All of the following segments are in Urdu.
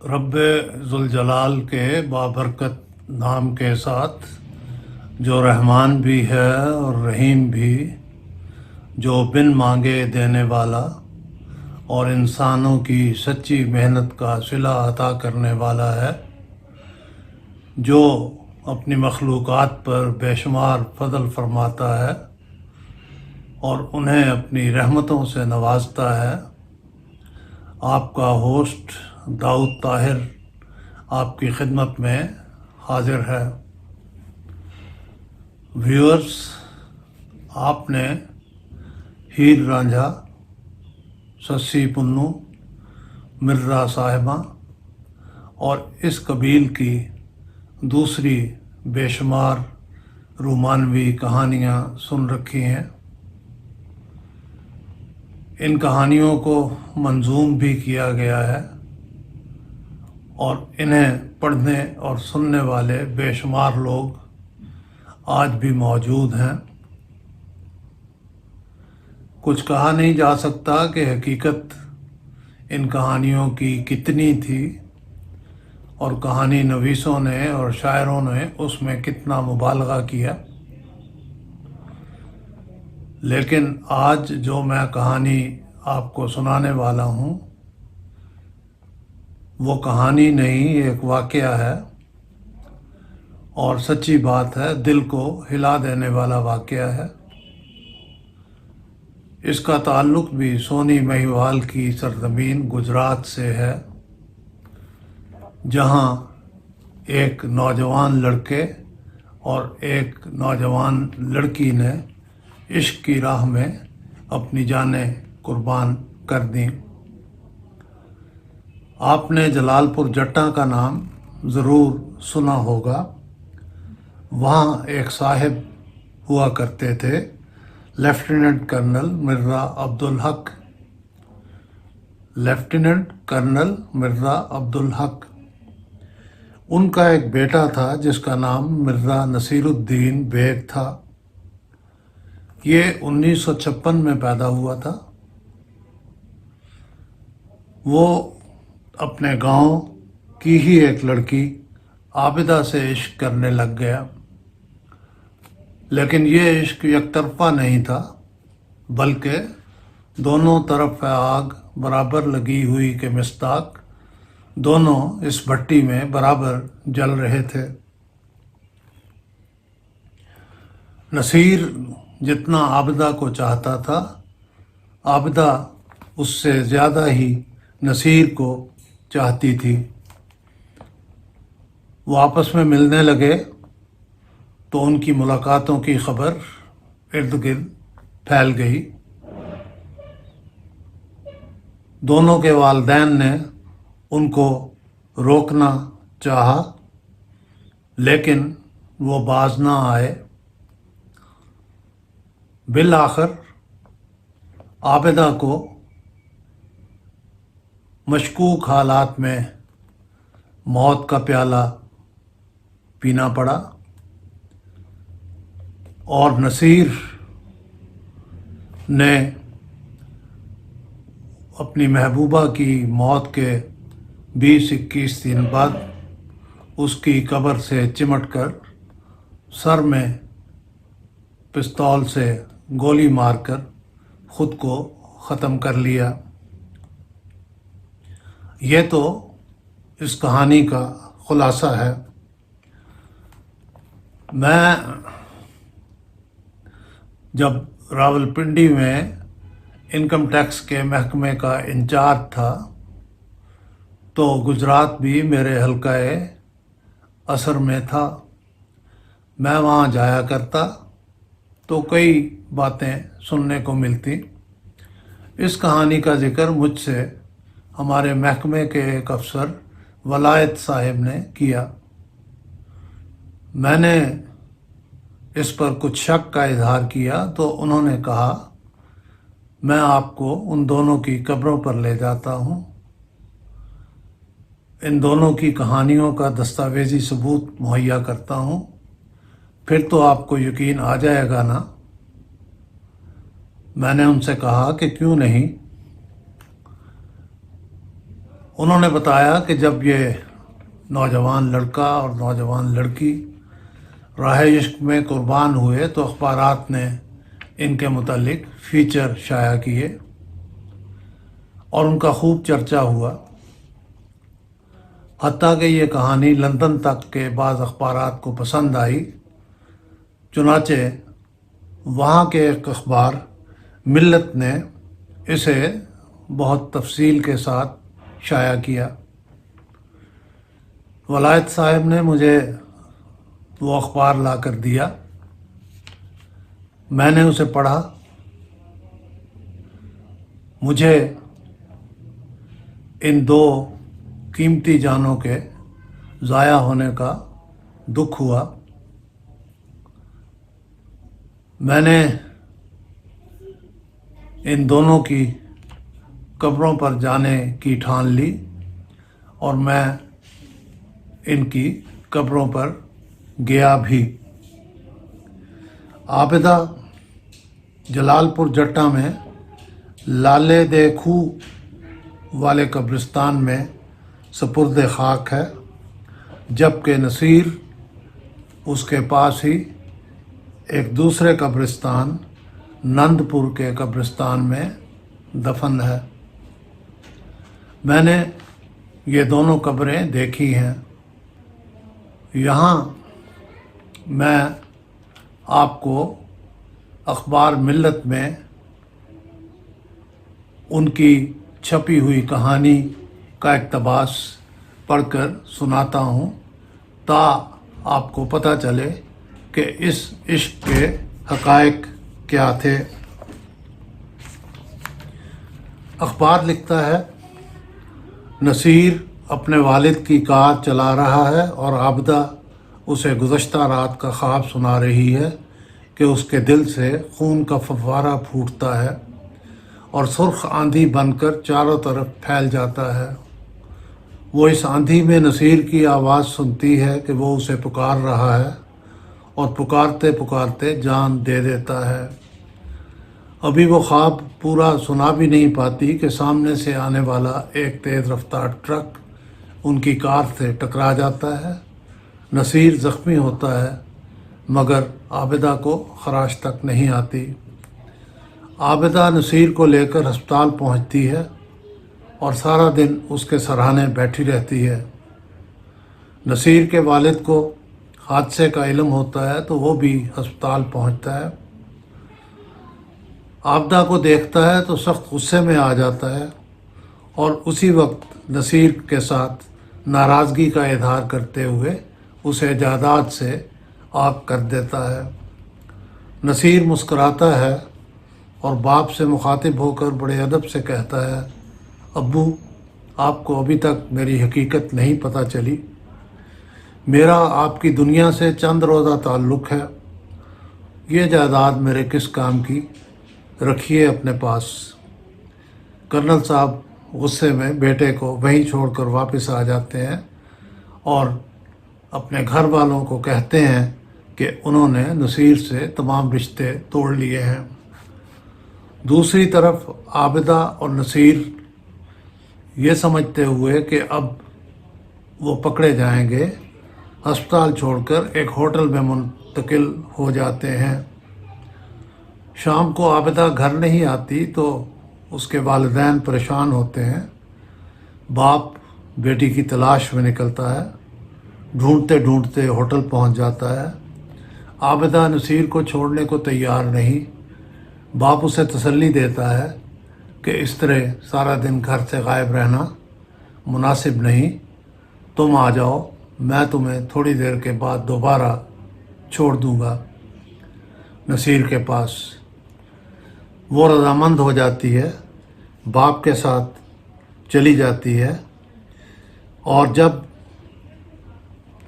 رب ذوالجلال کے بابرکت نام کے ساتھ جو رحمان بھی ہے اور رحیم بھی، جو بن مانگے دینے والا اور انسانوں کی سچی محنت کا صلہ عطا کرنے والا ہے، جو اپنی مخلوقات پر بے شمار فضل فرماتا ہے اور انہیں اپنی رحمتوں سے نوازتا ہے۔ آپ کا ہوسٹ داؤد طاہر آپ کی خدمت میں حاضر ہے۔ ویورز، آپ نے ہیر رانجھا، سسی پنو، مرزا صاحبہ اور اس قبیل کی دوسری بے شمار رومانوی کہانیاں سن رکھی ہیں۔ ان کہانیوں کو منظوم بھی کیا گیا ہے اور انہیں پڑھنے اور سننے والے بے شمار لوگ آج بھی موجود ہیں۔ کچھ کہا نہیں جا سکتا کہ حقیقت ان کہانیوں کی کتنی تھی اور کہانی نویسوں نے اور شاعروں نے اس میں کتنا مبالغہ کیا، لیکن آج جو میں کہانی آپ کو سنانے والا ہوں وہ کہانی نہیں، ایک واقعہ ہے اور سچی بات ہے، دل کو ہلا دینے والا واقعہ ہے۔ اس کا تعلق بھی سونی مہیوال کی سرزمین گجرات سے ہے، جہاں ایک نوجوان لڑکے اور ایک نوجوان لڑکی نے عشق کی راہ میں اپنی جانیں قربان کر دیں۔ آپ نے جلال پور جٹا کا نام ضرور سنا ہوگا۔ وہاں ایک صاحب ہوا کرتے تھے، lieutenant colonel Mirza Abdul Haq. Lieutenant colonel Mirza Abdul Haq, ان کا ایک بیٹا تھا جس کا نام مرزا نصیر الدین بیگ تھا۔ یہ 1956 میں پیدا ہوا تھا۔ وہ اپنے گاؤں کی ہی ایک لڑکی عابدہ سے عشق کرنے لگ گیا، لیکن یہ عشق یک طرفہ نہیں تھا، بلکہ دونوں طرف آگ برابر لگی ہوئی کے مصداق دونوں اس بھٹی میں برابر جل رہے تھے۔ نصیر جتنا عابدہ کو چاہتا تھا، عابدہ اس سے زیادہ ہی نصیر کو چاہتی تھی۔ وہ آپس میں ملنے لگے تو ان کی ملاقاتوں کی خبر ارد گرد پھیل گئی۔ دونوں کے والدین نے ان کو روکنا چاہا، لیکن وہ باز نہ آئے۔ بالآخر عابدہ کو مشکوک حالات میں موت کا پیالہ پینا پڑا اور نصیر نے اپنی محبوبہ کی موت کے 20-21 دن بعد اس کی قبر سے چمٹ کر سر میں پستول سے گولی مار کر خود کو ختم کر لیا۔ یہ تو اس کہانی کا خلاصہ ہے۔ میں جب راولپنڈی میں انکم ٹیکس کے محکمے کا انچارج تھا تو گجرات بھی میرے حلقہ اثر میں تھا۔ میں وہاں جایا کرتا تو کئی باتیں سننے کو ملتی۔ اس کہانی کا ذکر مجھ سے ہمارے محکمے کے ایک افسر ولایت صاحب نے کیا۔ میں نے اس پر کچھ شک کا اظہار کیا تو انہوں نے کہا، میں آپ کو ان دونوں کی قبروں پر لے جاتا ہوں، ان دونوں کی کہانیوں کا دستاویزی ثبوت مہیا کرتا ہوں، پھر تو آپ کو یقین آ جائے گا نا۔ میں نے ان سے کہا کہ کیوں نہیں۔ انہوں نے بتایا کہ جب یہ نوجوان لڑکا اور نوجوان لڑکی راہ عشق میں قربان ہوئے تو اخبارات نے ان کے متعلق فیچر شائع کیے اور ان کا خوب چرچا ہوا، حتیٰ کہ یہ کہانی لندن تک کے بعض اخبارات کو پسند آئی۔ چنانچہ وہاں کے ایک اخبار ملت نے اسے بہت تفصیل کے ساتھ شائع کیا۔ ولایت صاحب نے مجھے وہ اخبار لا کر دیا، میں نے اسے پڑھا۔ مجھے ان دو قیمتی جانوں کے ضائع ہونے کا دکھ ہوا۔ میں نے ان دونوں کی قبروں پر جانے کی ٹھان لی اور میں ان کی قبروں پر گیا بھی۔ عابدہ جلال پور جٹا میں لالے دے کھوہ والے قبرستان میں سپرد خاک ہے، جبکہ نصیر اس کے پاس ہی ایک دوسرے قبرستان نند پور کے قبرستان میں دفن ہے۔ میں نے یہ دونوں قبریں دیکھی ہیں۔ یہاں میں آپ کو اخبار ملت میں ان کی چھپی ہوئی کہانی کا اقتباس پڑھ کر سناتا ہوں، تا آپ کو پتہ چلے کہ اس عشق کے حقائق کیا تھے۔ اخبار لکھتا ہے، نصیر اپنے والد کی کار چلا رہا ہے اور عابدہ اسے گزشتہ رات کا خواب سنا رہی ہے کہ اس کے دل سے خون کا فوارہ پھوٹتا ہے اور سرخ آندھی بن کر چاروں طرف پھیل جاتا ہے۔ وہ اس آندھی میں نصیر کی آواز سنتی ہے کہ وہ اسے پکار رہا ہے اور پکارتے پکارتے جان دے دیتا ہے۔ ابھی وہ خواب پورا سنا بھی نہیں پاتی کہ سامنے سے آنے والا ایک تیز رفتار ٹرک ان کی کار سے ٹکرا جاتا ہے۔ نصیر زخمی ہوتا ہے مگر عابدہ کو خراش تک نہیں آتی۔ عابدہ نصیر کو لے کر ہسپتال پہنچتی ہے اور سارا دن اس کے سرہانے بیٹھی رہتی ہے۔ نصیر کے والد کو حادثے کا علم ہوتا ہے تو وہ بھی ہسپتال پہنچتا ہے۔ عابدہ کو دیکھتا ہے تو سخت غصے میں آ جاتا ہے اور اسی وقت نصیر کے ساتھ ناراضگی کا اظہار کرتے ہوئے اسے جائیداد سے آگ کر دیتا ہے۔ نصیر مسکراتا ہے اور باپ سے مخاطب ہو کر بڑے ادب سے کہتا ہے، ابو، آپ کو ابھی تک میری حقیقت نہیں پتہ چلی۔ میرا آپ کی دنیا سے چند روزہ تعلق ہے۔ یہ جائیداد میرے کس کام کی، رکھیے اپنے پاس۔ کرنل صاحب غصے میں بیٹے کو وہیں چھوڑ کر واپس آ جاتے ہیں اور اپنے گھر والوں کو کہتے ہیں کہ انہوں نے نصیر سے تمام رشتے توڑ لیے ہیں۔ دوسری طرف عابدہ اور نصیر یہ سمجھتے ہوئے کہ اب وہ پکڑے جائیں گے، ہسپتال چھوڑ کر ایک ہوٹل میں منتقل ہو جاتے ہیں۔ شام کو عابدہ گھر نہیں آتی تو اس کے والدین پریشان ہوتے ہیں۔ باپ بیٹی کی تلاش میں نکلتا ہے، ڈھونڈتے ڈھونڈتے ہوٹل پہنچ جاتا ہے۔ عابدہ نصیر کو چھوڑنے کو تیار نہیں۔ باپ اسے تسلی دیتا ہے کہ اس طرح سارا دن گھر سے غائب رہنا مناسب نہیں، تم آ جاؤ، میں تمہیں تھوڑی دیر کے بعد دوبارہ چھوڑ دوں گا نصیر کے پاس۔ وہ رضامند ہو جاتی ہے، باپ کے ساتھ چلی جاتی ہے اور جب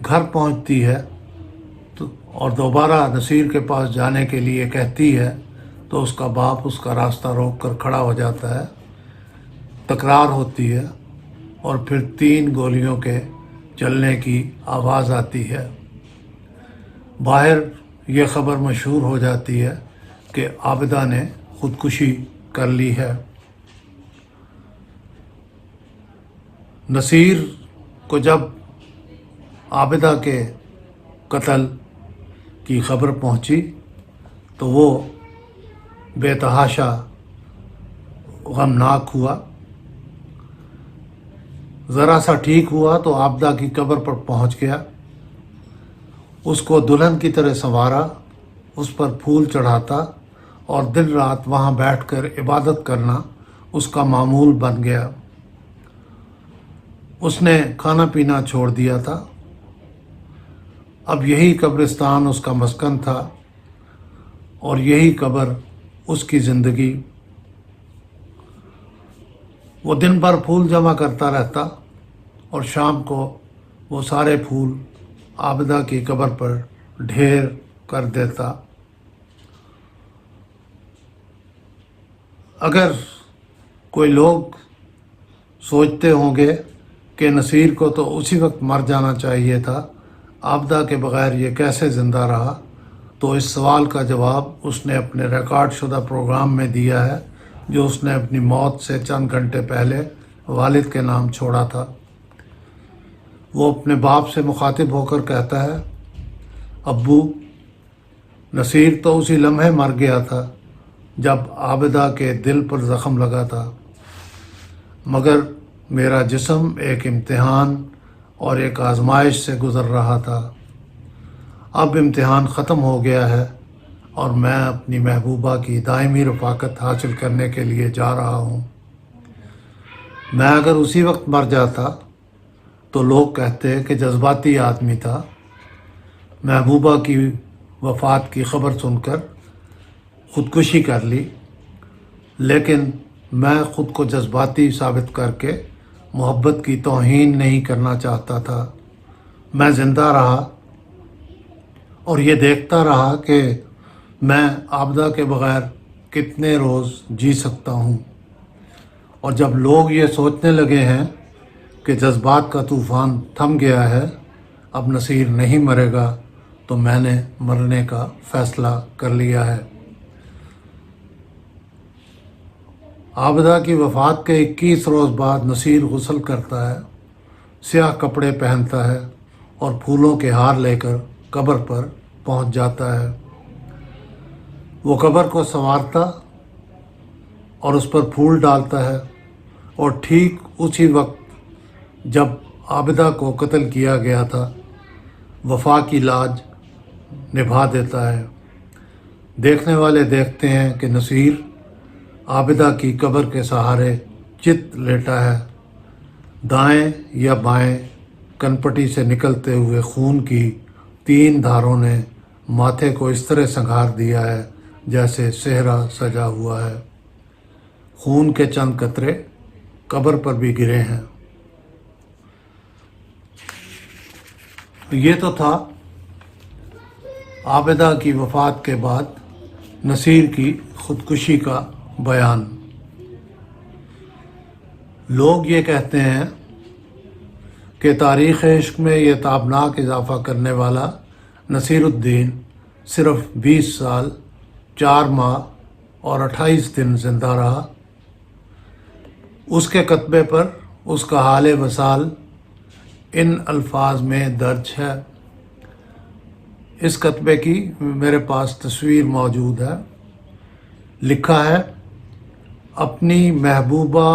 گھر پہنچتی ہے تو اور دوبارہ نصیر کے پاس جانے کے لیے کہتی ہے تو اس کا باپ اس کا راستہ روک کر کھڑا ہو جاتا ہے۔ تکرار ہوتی ہے اور پھر 3 گولیوں کے چلنے کی آواز آتی ہے۔ باہر یہ خبر مشہور ہو جاتی ہے کہ عابدہ نے خودکشی کر لی ہے۔ نصیر کو جب عابدہ کے قتل کی خبر پہنچی تو وہ بے تحاشا غمناک ہوا۔ ذرا سا ٹھیک ہوا تو عابدہ کی قبر پر پہنچ گیا، اس کو دلہن کی طرح سنوارا، اس پر پھول چڑھاتا اور دن رات وہاں بیٹھ کر عبادت کرنا اس کا معمول بن گیا۔ اس نے کھانا پینا چھوڑ دیا تھا۔ اب یہی قبرستان اس کا مسکن تھا اور یہی قبر اس کی زندگی۔ وہ دن بھر پھول جمع کرتا رہتا اور شام کو وہ سارے پھول عابدہ کی قبر پر ڈھیر کر دیتا۔ اگر کوئی لوگ سوچتے ہوں گے کہ نصیر کو تو اسی وقت مر جانا چاہیے تھا، عابدہ کے بغیر یہ کیسے زندہ رہا، تو اس سوال کا جواب اس نے اپنے ریکارڈ شدہ پروگرام میں دیا ہے جو اس نے اپنی موت سے چند گھنٹے پہلے والد کے نام چھوڑا تھا۔ وہ اپنے باپ سے مخاطب ہو کر کہتا ہے، ابو، نصیر تو اسی لمحے مر گیا تھا جب عابدہ کے دل پر زخم لگا تھا، مگر میرا جسم ایک امتحان اور ایک آزمائش سے گزر رہا تھا۔ اب امتحان ختم ہو گیا ہے اور میں اپنی محبوبہ کی دائمی رفاقت حاصل کرنے کے لیے جا رہا ہوں۔ میں اگر اسی وقت مر جاتا تو لوگ کہتے کہ جذباتی آدمی تھا، محبوبہ کی وفات کی خبر سن کر خودکشی کر لی، لیکن میں خود کو جذباتی ثابت کر کے محبت کی توہین نہیں کرنا چاہتا تھا۔ میں زندہ رہا اور یہ دیکھتا رہا کہ میں عابدہ کے بغیر کتنے روز جی سکتا ہوں، اور جب لوگ یہ سوچنے لگے ہیں کہ جذبات کا طوفان تھم گیا ہے، اب نصیر نہیں مرے گا، تو میں نے مرنے کا فیصلہ کر لیا ہے۔ عابدہ کی وفات کے 21 روز بعد نصیر غسل کرتا ہے، سیاہ کپڑے پہنتا ہے اور پھولوں کے ہار لے کر قبر پر پہنچ جاتا ہے۔ وہ قبر کو سنوارتا اور اس پر پھول ڈالتا ہے، اور ٹھیک اسی وقت جب عابدہ کو قتل کیا گیا تھا، وفا کی لاج نبھا دیتا ہے۔ دیکھنے والے دیکھتے ہیں کہ نصیر عابدہ کی قبر کے سہارے چت لیٹا ہے، دائیں یا بائیں کنپٹی سے نکلتے ہوئے خون کی 3 دھاروں نے ماتھے کو اس طرح سنگھار دیا ہے جیسے صحرا سجا ہوا ہے۔ خون کے چند قطرے قبر پر بھی گرے ہیں۔ یہ تو تھا عابدہ کی وفات کے بعد نصیر کی خودکشی کا بیان۔ لوگ یہ کہتے ہیں کہ تاریخ عشق میں یہ تابناک اضافہ کرنے والا نصیر الدین صرف 20 سال 4 ماہ اور 28 دن زندہ رہا۔ اس کے کتبے پر اس کا حال وصال ان الفاظ میں درج ہے۔ اس کتبے کی میرے پاس تصویر موجود ہے۔ لکھا ہے، اپنی محبوبہ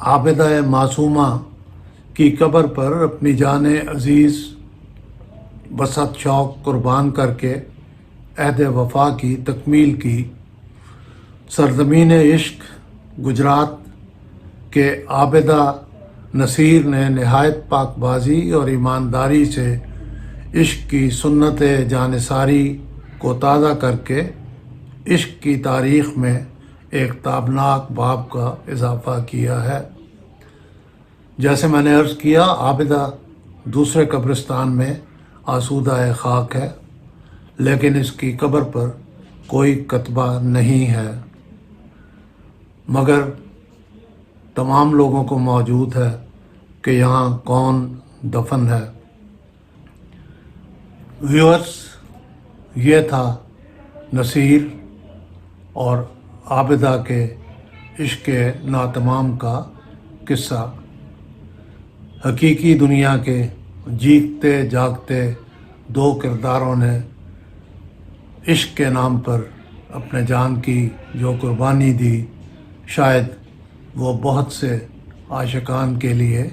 عابدہ معصومہ کی قبر پر اپنی جان عزیز بسط شوق قربان کر کے عہد وفا کی تکمیل کی۔ سرزمین عشق گجرات کے عابدہ نصیر نے نہایت پاک بازی اور ایمانداری سے عشق کی سنت جانثاری کو تازہ کر کے عشق کی تاریخ میں ایک تابناک باب کا اضافہ کیا ہے۔ جیسے میں نے عرض کیا، عابدہ دوسرے قبرستان میں آسودہ خاک ہے، لیکن اس کی قبر پر کوئی کتبہ نہیں ہے، مگر تمام لوگوں کو موجود ہے کہ یہاں کون دفن ہے۔ ویورز، یہ تھا نصیر اور عابدہ کے عشق ناتمام کا قصہ۔ حقیقی دنیا کے جیتے جاگتے دو کرداروں نے عشق کے نام پر اپنے جان کی جو قربانی دی، شاید وہ بہت سے عاشقان کے لیے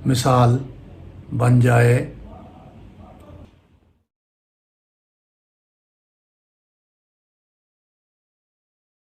مثال بن جائے